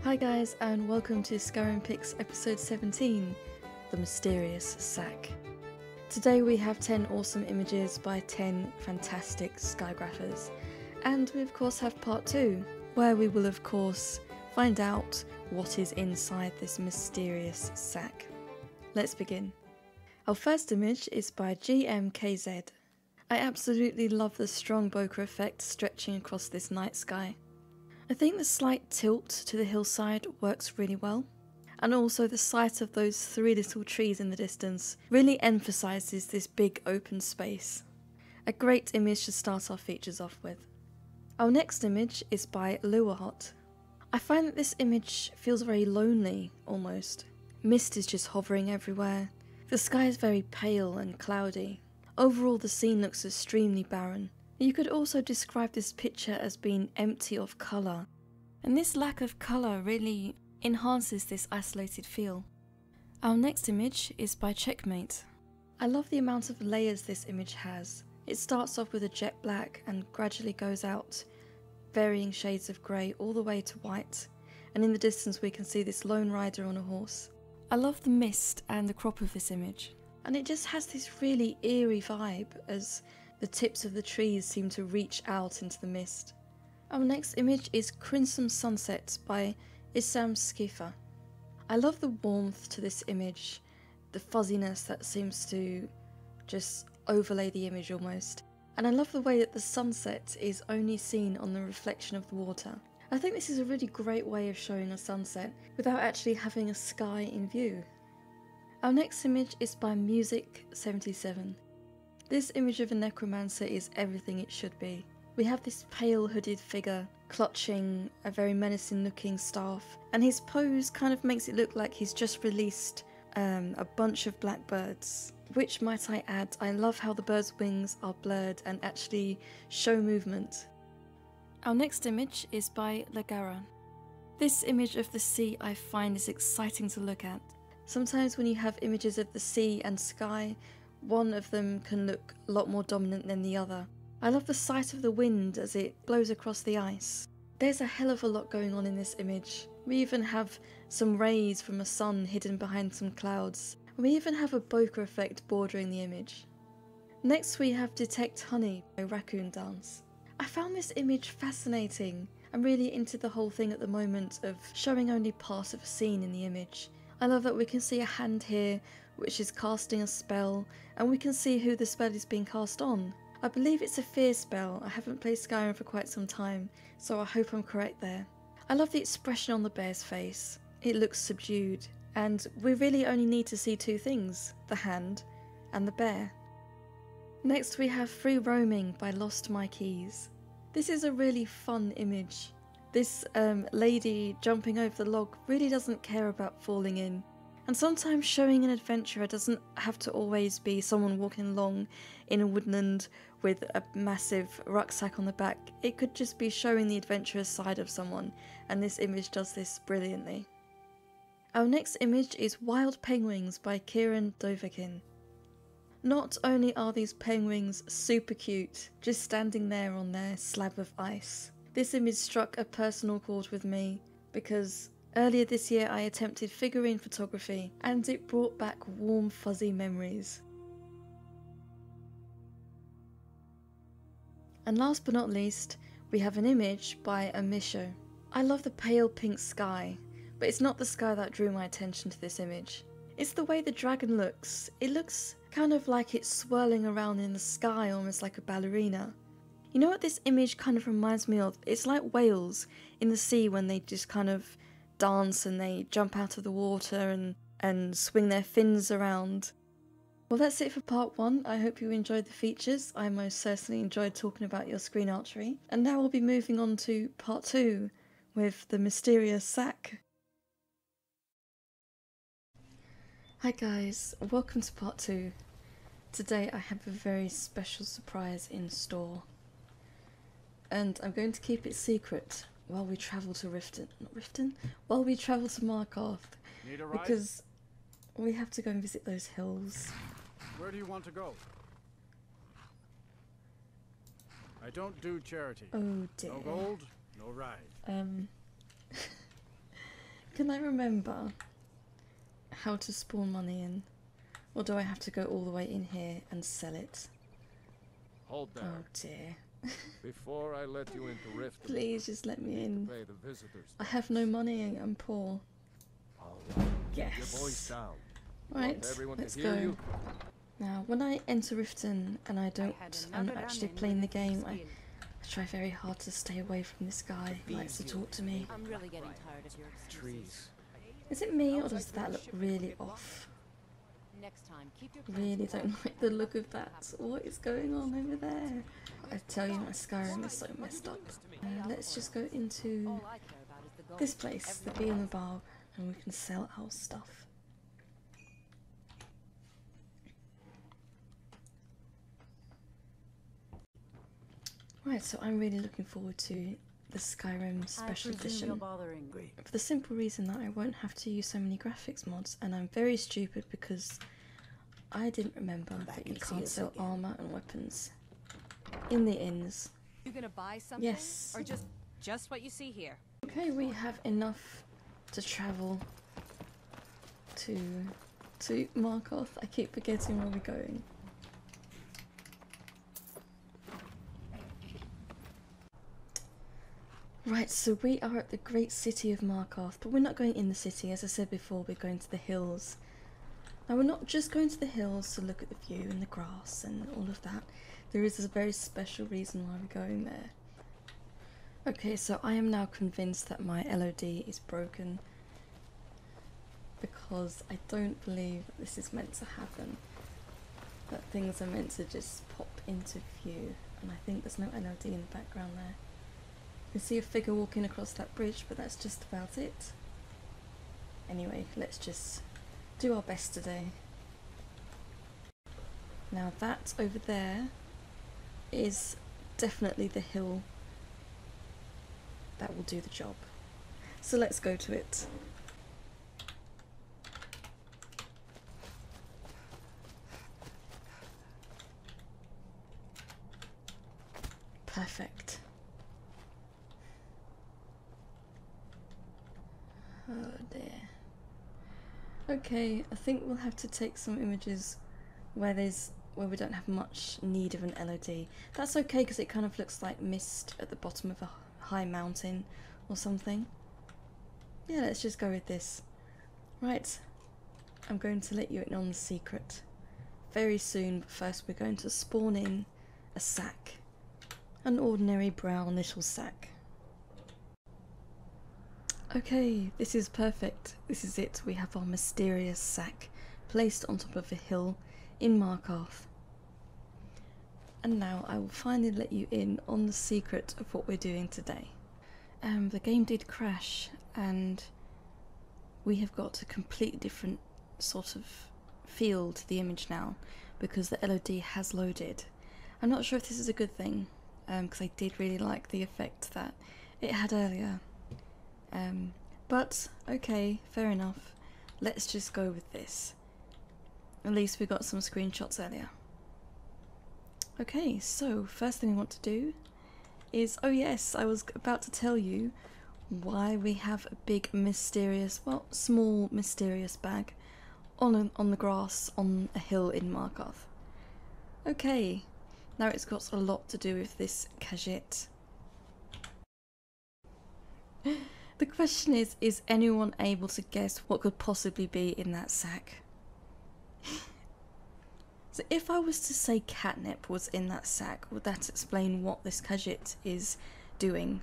Hi guys, and welcome to Skyrim Pix episode 17, The Mysterious Sack. Today we have 10 awesome images by 10 fantastic Skygraphers, and we of course have part 2, where we will of course find out what is inside this mysterious sack. Let's begin. Our first image is by GMKZ. I absolutely love the strong bokeh effect stretching across this night sky. I think the slight tilt to the hillside works really well, and also the sight of those 3 little trees in the distance really emphasises this big open space. A great image to start our features off with. Our next image is by Luahot. I find that this image feels very lonely, almost. Mist is just hovering everywhere. The sky is very pale and cloudy. Overall the scene looks extremely barren. You could also describe this picture as being empty of colour, and this lack of colour really enhances this isolated feel. Our next image is by CHECKMATE. I love the amount of layers this image has. It starts off with a jet black and gradually goes out, varying shades of grey all the way to white, and in the distance we can see this lone rider on a horse. I love the mist and the crop of this image, and it just has this really eerie vibe as the tips of the trees seem to reach out into the mist. Our next image is Crimson Sunset by Issam Skifa. I love the warmth to this image, the fuzziness that seems to just overlay the image almost. And I love the way that the sunset is only seen on the reflection of the water. I think this is a really great way of showing a sunset without actually having a sky in view. Our next image is by Music77. This image of a necromancer is everything it should be. We have this pale hooded figure clutching a very menacing looking staff, and his pose kind of makes it look like he's just released a bunch of blackbirds. Which, might I add, I love how the birds' wings are blurred and actually show movement. Our next image is by Lagara. This image of the sea I find is exciting to look at. Sometimes when you have images of the sea and sky, one of them can look a lot more dominant than the other. I love the sight of the wind as it blows across the ice. There's a hell of a lot going on in this image. We even have some rays from a sun hidden behind some clouds. And we even have a bokeh effect bordering the image. Next we have Detect Honey by Raccoon Dance. I found this image fascinating. I'm really into the whole thing at the moment of showing only part of a scene in the image. I love that we can see a hand here which is casting a spell, and we can see who the spell is being cast on. I believe it's a fear spell. I haven't played Skyrim for quite some time, so I hope I'm correct there. I love the expression on the bear's face. It looks subdued, and we really only need to see 2 things, the hand and the bear. Next we have Free Roaming by Lost My Keys. This is a really fun image. This lady jumping over the log really doesn't care about falling in. And sometimes showing an adventurer doesn't have to always be someone walking along in a woodland with a massive rucksack on the back. It could just be showing the adventurous side of someone, and this image does this brilliantly. Our next image is Wild Penguins by Kieran Dovakin. Not only are these penguins super cute, just standing there on their slab of ice, this image struck a personal chord with me because earlier this year I attempted figurine photography and it brought back warm fuzzy memories. And last but not least, we have an image by Amisho. I love the pale pink sky, but it's not the sky that drew my attention to this image. It's the way the dragon looks. It looks kind of like it's swirling around in the sky, almost like a ballerina. You know what this image kind of reminds me of? It's like whales in the sea when they just kind of dance and they jump out of the water and swing their fins around. Well, that's it for part 1. I hope you enjoyed the features. I most certainly enjoyed talking about your Screenarchery. And now we'll be moving on to part 2 with the mysterious sack. Hi guys, welcome to part 2. Today I have a very special surprise in store. And I'm going to keep it secret while we travel to while we travel to Markarth, because we have to go and visit those hills. Where do you want to go? I don't do charity. Oh dear. No gold, no ride. Can I remember how to spawn money in? Or do I have to go all the way in here and sell it? Hold there. Oh dear. Before I let you into Rift, Please just let me in. pay the visitors. I have no money, I'm poor. All right. Yes. Keep your voice down. Right, Want everyone let's to hear go. you? Now, when I enter Riften and I'm not actually playing the game, I try very hard to stay away from this guy who likes to talk to me. I'm really getting tired of your excuses. Trees. Is it me, or does that look really off? Next time, keep your Really don't like the look of that. What is going on over there? I tell you, my Skyrim is so messed up. Let's just go into All I care about is the gold. this place, the Bee and the Barb, and we can sell our stuff. Right, so I'm really looking forward to the Skyrim Special Edition. For the simple reason that I won't have to use so many graphics mods, and I'm very stupid because I didn't remember that you can't sell armor and weapons in the inns. You gonna buy something? Yes. Or just what you see here? Okay, we have enough to travel to Markarth. I keep forgetting where we're going. Right, so we are at the great city of Markarth, but we're not going in the city. As I said before, we're going to the hills. Now, we're not just going to the hills to look at the view and the grass and all of that. There is a very special reason why we're going there. Okay, so I am now convinced that my LOD is broken because I don't believe this is meant to happen. That things are meant to just pop into view, and I think there's no LOD in the background there. You can see a figure walking across that bridge, but that's just about it. Anyway, let's just do our best today. Now that over there is definitely the hill that will do the job. So let's go to it. Perfect. Oh dear. Okay, I think we'll have to take some images where we don't have much need of an LOD. That's okay because it kind of looks like mist at the bottom of a high mountain or something. Yeah, let's just go with this. Right, I'm going to let you in on the secret very soon, but first we're going to spawn in a sack. An ordinary brown little sack. Okay, this is perfect. This is it. We have our mysterious sack placed on top of a hill in Markarth. And now I will finally let you in on the secret of what we're doing today. The game did crash and we have got a completely different sort of feel to the image now because the LOD has loaded. I'm not sure if this is a good thing because I did really like the effect that it had earlier. But okay, fair enough. Let's just go with this. At least we got some screenshots earlier. Okay, so first thing we want to do is, oh yes, I was about to tell you why we have a big mysterious, well, small mysterious bag on the grass on a hill in Markarth. Okay, now it's got a lot to do with this Khajiit. The question is anyone able to guess what could possibly be in that sack? So if I was to say catnip was in that sack, would that explain what this Khajiit is doing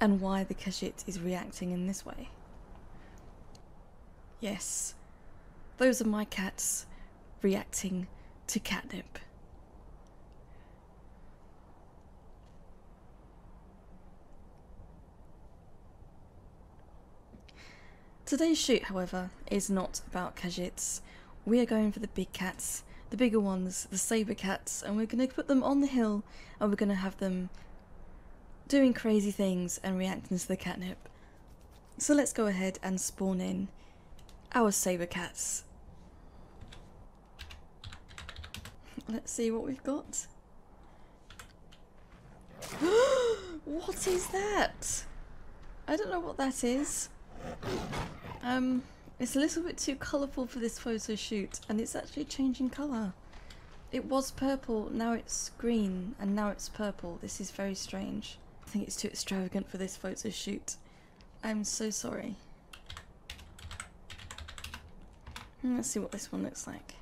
and why the Khajiit is reacting in this way? Yes, those are my cats reacting to catnip. Today's shoot, however, is not about Khajiits. We are going for the big cats, the bigger ones, the saber cats, and we're going to put them on the hill and we're going to have them doing crazy things and reacting to the catnip. So let's go ahead and spawn in our saber cats. Let's see what we've got. What is that? I don't know what that is. It's a little bit too colourful for this photo shoot, and it's actually changing colour. It was purple, now it's green, and now it's purple. This is very strange. I think it's too extravagant for this photo shoot. I'm so sorry. Let's see what this one looks like.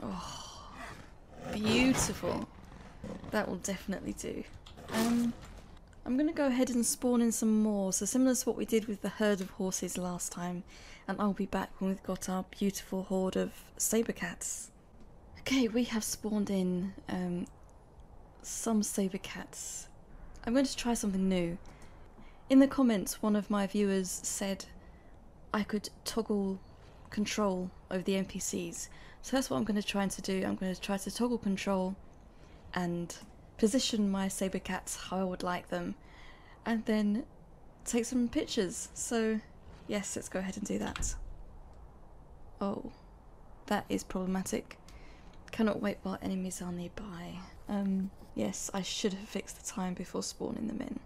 Oh, beautiful. That will definitely do. I'm gonna go ahead and spawn in some more, so similar to what we did with the herd of horses last time, and I'll be back when we've got our beautiful horde of saber cats. Okay, we have spawned in some saber cats. I'm going to try something new. In the comments, one of my viewers said I could toggle control over the NPCs, so that's what I'm going to try to do. I'm going to try to toggle control and position my saber cats how I would like them, and then take some pictures. So yes, let's go ahead and do that. Oh, that is problematic. Cannot wait while enemies are nearby. Yes, I should have fixed the time before spawning them in.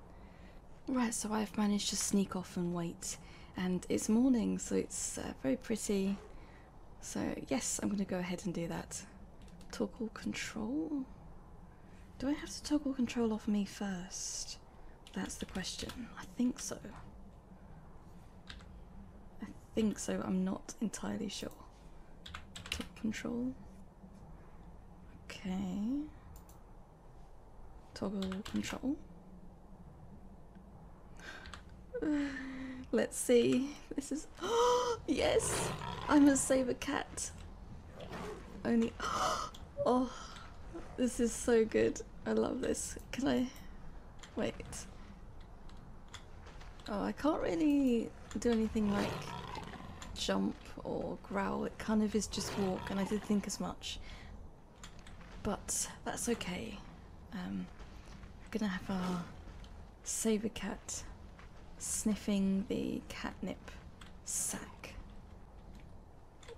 Right, so I've managed to sneak off and wait, and it's morning, so it's very pretty. So yes, I'm going to go ahead and do that. Toggle control? Do I have to toggle control off me first? That's the question. I think so. I think so, I'm not entirely sure. Toggle control. Okay. Toggle control. Let's see. This is. Yes! I'm a saber cat. Only. Oh, this is so good. I love this. Can I. Wait. Oh, I can't really do anything like jump or growl. It kind of is just walk, and I did think as much. But that's okay. We're gonna have our saber cat sniffing the catnip sack.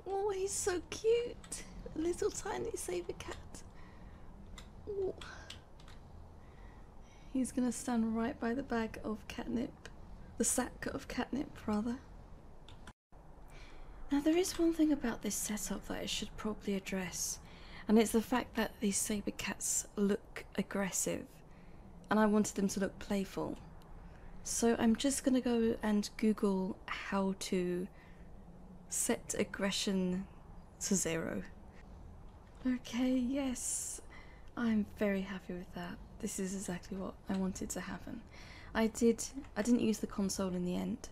Oh, he's so cute! A little tiny saber cat. Ooh. He's gonna stand right by the bag of catnip. The sack of catnip, rather. Now, there is one thing about this setup that I should probably address, and it's the fact that these saber cats look aggressive, and I wanted them to look playful. So I'm just gonna go and Google how to set aggression to 0. Okay, yes, I'm very happy with that. This is exactly what I wanted to happen. I didn't use the console in the end.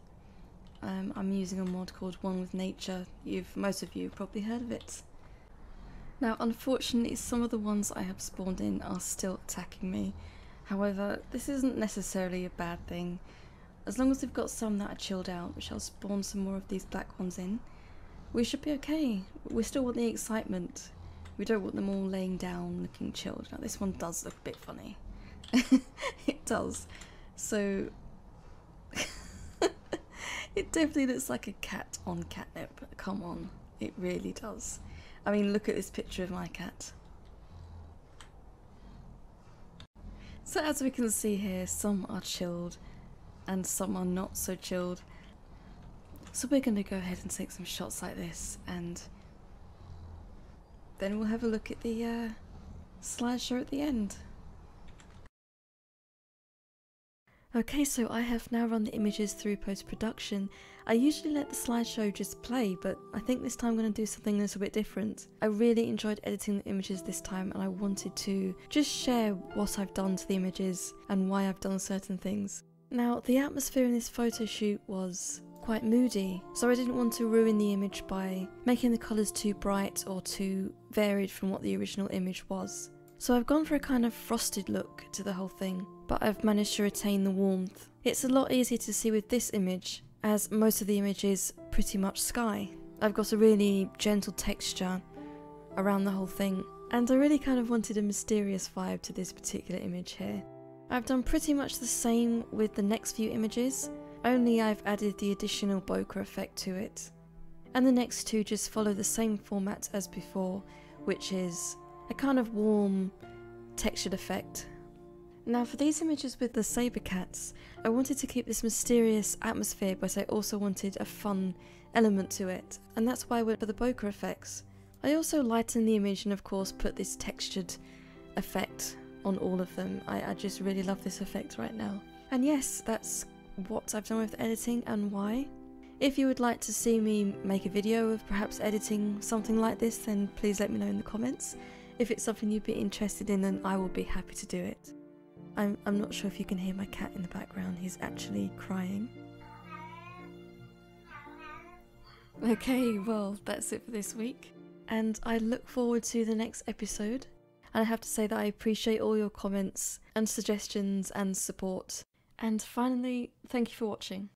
I'm using a mod called One with Nature. Most of you have probably heard of it. Now, unfortunately, some of the ones I have spawned in are still attacking me. However, this isn't necessarily a bad thing. As long as we've got some that are chilled out, which I'll spawn some more of these black ones in, we should be okay. We still want the excitement. We don't want them all laying down looking chilled. Now, this one does look a bit funny. It does. So, it definitely looks like a cat on catnip. Come on, it really does. I mean, look at this picture of my cat. So as we can see here, some are chilled and some are not so chilled. So we're going to go ahead and take some shots like this, and then we'll have a look at the slideshow at the end. Okay, so I have now run the images through post-production. I usually let the slideshow just play, but I think this time I'm going to do something a little bit different. I really enjoyed editing the images this time, and I wanted to just share what I've done to the images and why I've done certain things. Now, the atmosphere in this photo shoot was quite moody, so I didn't want to ruin the image by making the colours too bright or too varied from what the original image was. So I've gone for a kind of frosted look to the whole thing, but I've managed to retain the warmth. It's a lot easier to see with this image, as most of the image is pretty much sky. I've got a really gentle texture around the whole thing, and I really kind of wanted a mysterious vibe to this particular image here. I've done pretty much the same with the next few images, only I've added the additional bokeh effect to it. And the next two just follow the same format as before, which is a kind of warm textured effect. Now for these images with the saber cats, I wanted to keep this mysterious atmosphere, but I also wanted a fun element to it, and that's why I went for the bokeh effects. I also lightened the image and of course put this textured effect on all of them. I just really love this effect right now. And yes, that's what I've done with editing and why. If you would like to see me make a video of perhaps editing something like this, then please let me know in the comments. If it's something you'd be interested in, then I will be happy to do it. I'm not sure if you can hear my cat in the background, he's actually crying. Okay, well that's it for this week, and I look forward to the next episode. And I have to say that I appreciate all your comments and suggestions and support. And finally, thank you for watching.